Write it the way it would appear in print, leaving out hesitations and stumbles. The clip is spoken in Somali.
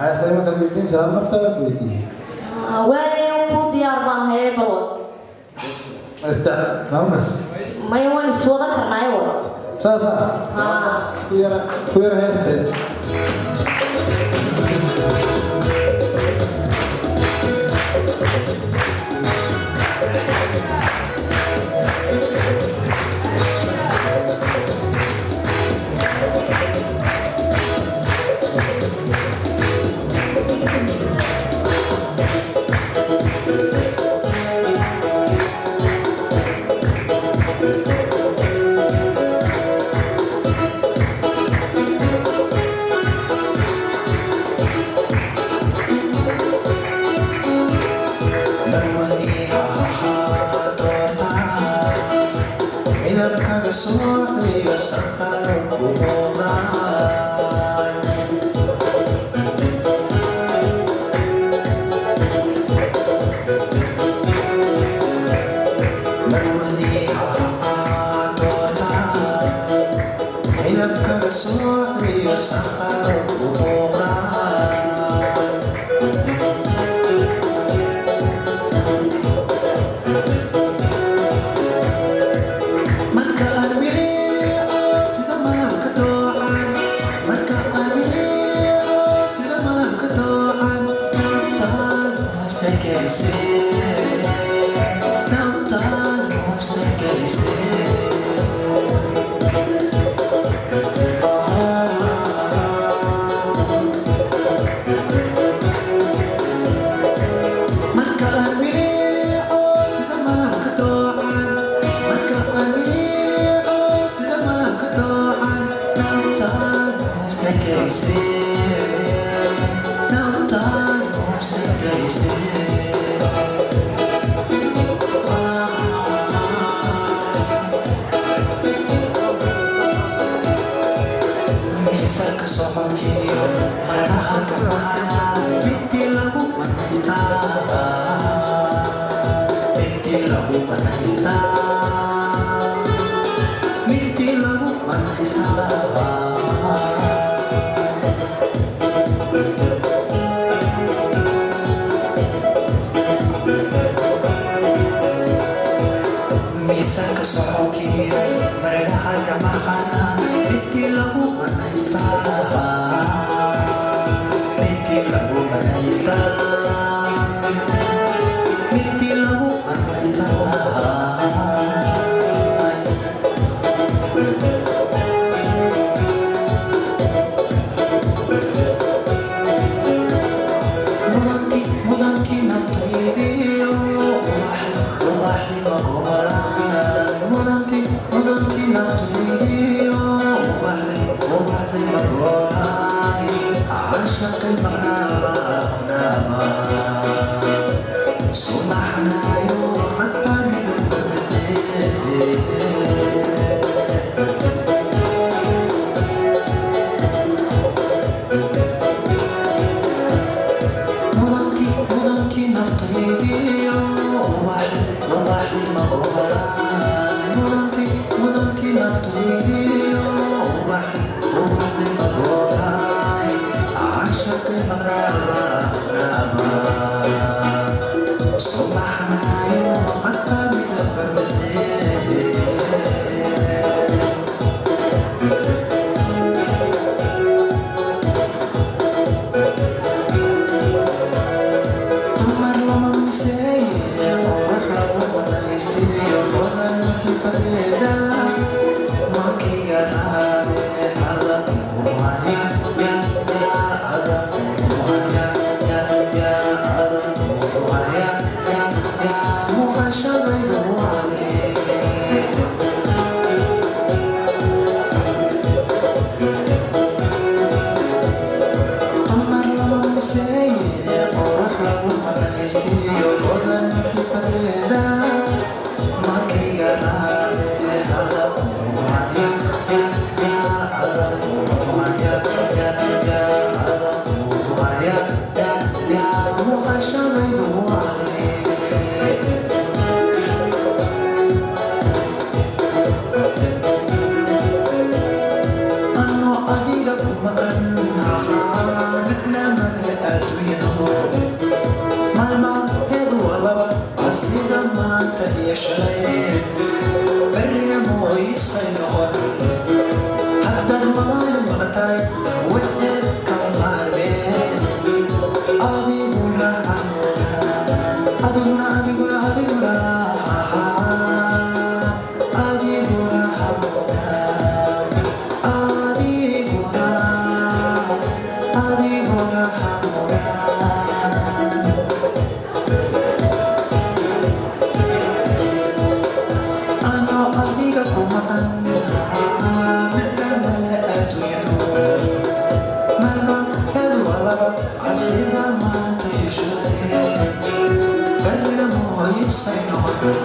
عايز اسلمك ادويتين سلام نفطر ادويتين وأنا وخذ يا أربعة هاي بلوت استعد نعم ما يوان السواد كرنا يوان ساسا كويرا هسه Ano adiga kumaan na hanap naman adduunyadu maalmaheedu waa laba waa sida maanta iyo shalay berrina mooyisay noqon haddaad maalin maqataay wixii kama maarmeen adiguna adiguna adiguna adiguna adiguna adiguna ano adiga kuma midkanale adduunyadu maalmaheedu waa laba casida maanta iyo shalay berrina mooyisay noqon